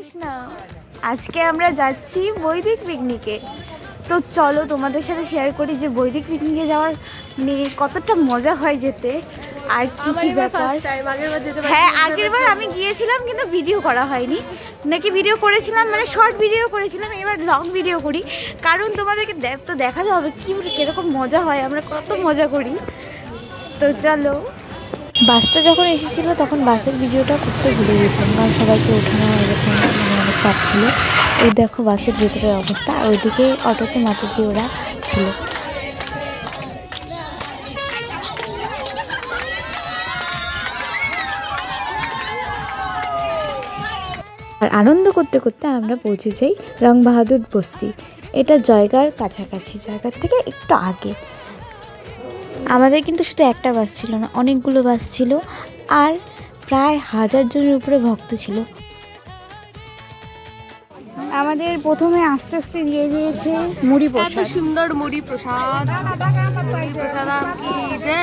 কৃষ্ণা। আজকে আমরা যাচ্ছি বৈদিক পিকনিকে। তো চলো তোমাদের সাথে শেয়ার করি যে বৈদিক পিকনিকে যাওয়ার নিয়ে কতটা মজা হয় যেতে আর কি কি ব্যাপার। হ্যাঁ, আগের বার আমি গিয়েছিলাম কিন্তু ভিডিও করা হয়নি, নাকি ভিডিও করেছিলাম মানে শর্ট ভিডিও করেছিলাম, এবার লং ভিডিও করি কারণ তোমাদেরকে তো দেখাতে হবে কীরকম মজা হয়, আমরা কত মজা করি। তো চলো। বাসটা যখন এসেছিলো তখন বাসের ভিডিওটা করতে ভুলে গেছিলাম কারণ সবাইকে ওঠানো এরকম অনেক চাপ ছিল। এই দেখো বাসের ভেতরের অবস্থা, আর ওইদিকে অটোতে মাতাজি ওরা ছিল। আর আনন্দ করতে করতে আমরা পৌঁছে যাই রং বাহাদুর বস্তি। এটা জয়গার কাছাকাছি, জয়গার থেকে একটু আগে। আমাদের কিন্তু শুধু একটা বাস ছিল না, অনেকগুলো বাস ছিল আর প্রায় 1000 জনের উপরে ভক্ত ছিল। আমাদের প্রথমে আস্তে আস্তে দিয়ে দিয়েছে মুড়ি প্রসাদ, এত সুন্দর মুড়ি প্রসাদ। মুড়ি প্রসাদ কি যে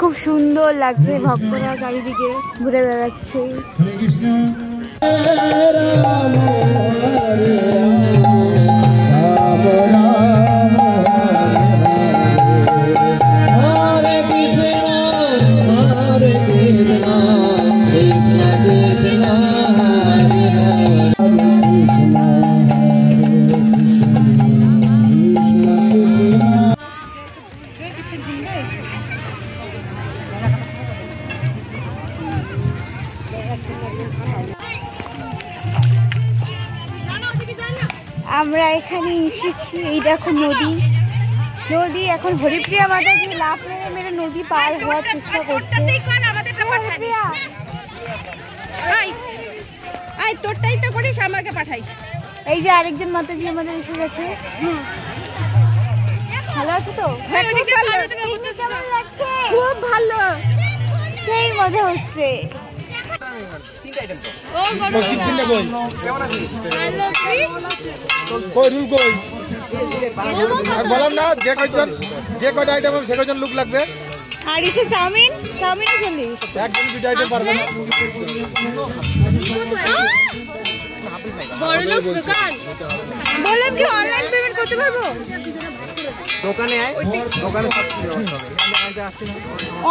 খুব সুন্দর লাগছে, ভক্তরা চারিদিকে ঘুরে বেড়াচ্ছে। আমরা এখানে এসেছি, এই দেখো নদী। এখন হরিপ্রিয়া মাতাজি লাফ মেরে নদী পার হওয়ার চেষ্টা করছে। তোরটাই তো করিস, আমাকে পাঠাই। এই যে আরেকজন মাতাজি আমাদের এসে গেছে। ভালো আছে তো? কেমন লাগছে? খুব ভালো, সেই মজা হচ্ছে। বললাম না যে কয়টা আইটেম হবে সে কয়জন লোক লাগবে। আর ইসে চাউমিনও 40, একদম 2টা আইটেম পারবে না। বড়লোক দোকান বললাম কি অনলাইন পেমেন্ট করতে পারবো? দোকানে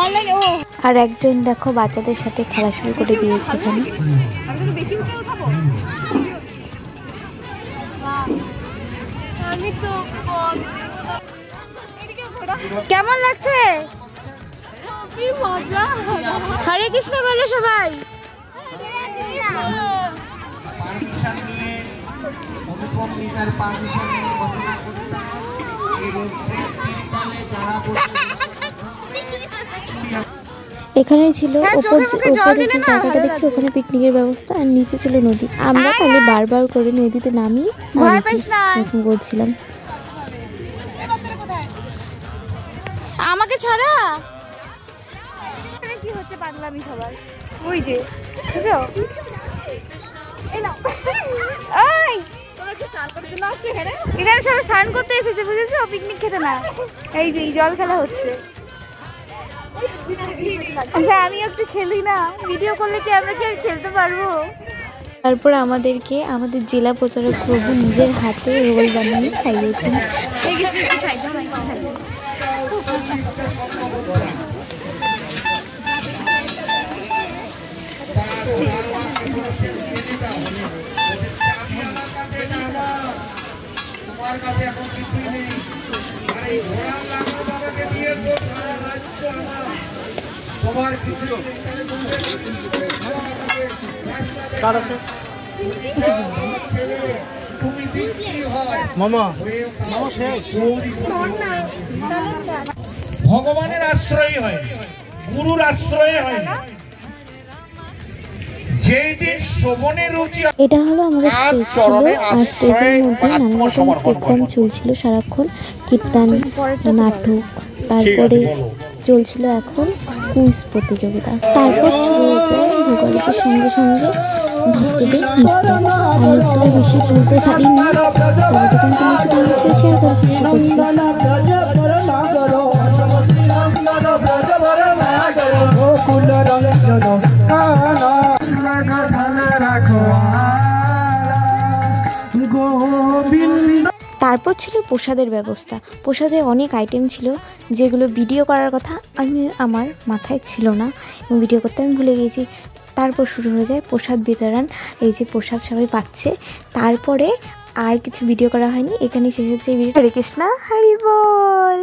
অনলাইন। ও আর একজন দেখো বাচ্চাদের সাথে খেলা শুরু করে দিয়েছে এখানে। কেমন লাগছে? হরে কৃষ্ণ বলে সবাই। এখানে ছিল উপরে যে জায়গাটা দেখছি ওখানে পিকনিকের ব্যবস্থা, আর নিচে ছিল নদী। আমরা তাহলে বারবার করে নদীতে নামি করছিলাম। আমাকে ছাড়া কি হচ্ছে পাগলামি সবার। ওই যে এখানে সবাই স্নান করতে এসেছে, বুঝেছো? পিকনিক খেতে না। এই যে জল খেলা হচ্ছে। আচ্ছা আমি একটু খেলি না, ভিডিও করলে কি আমরা কি খেলতে পারবো? তারপর আমাদেরকে আমাদের জেলা প্রচারক প্রভু নিজের হাতে রোল বানিয়ে খাইয়েছেন। ভগবানের আশ্রয় হয়, গুরুর আশ্রয় হয়। এটা হলো আমাদের স্টেজ ছিল, আর স্টেজের মধ্যে নানা রকম প্রোগ্রাম চলছিল সারাক্ষণ, কীর্তন, নাটক, তারপরে চলছিল এখন কুইজ প্রতিযোগিতা। তারপর শুরু হয়ে যায় ভোগালিতের সঙ্গে সঙ্গে ভক্তদের নৃত্য। আর নৃত্য বেশি তুলতে পারিনি, তবে তখন তোমার সাথে শেয়ার করার চেষ্টা করছি। তারপর ছিল প্রসাদের ব্যবস্থা। প্রসাদে অনেক আইটেম ছিল যেগুলো ভিডিও করার কথা আমার মাথায় ছিল না এবং ভিডিও করতে আমি ভুলে গিয়েছি। তারপর শুরু হয়ে যায় প্রসাদ বিতরণ। এই যে প্রসাদ সবাই পাচ্ছে, তারপরে আর কিছু ভিডিও করা হয়নি, এখানেই শেষ হচ্ছে এই ভিডিও। হরে কৃষ্ণ, হরি বল।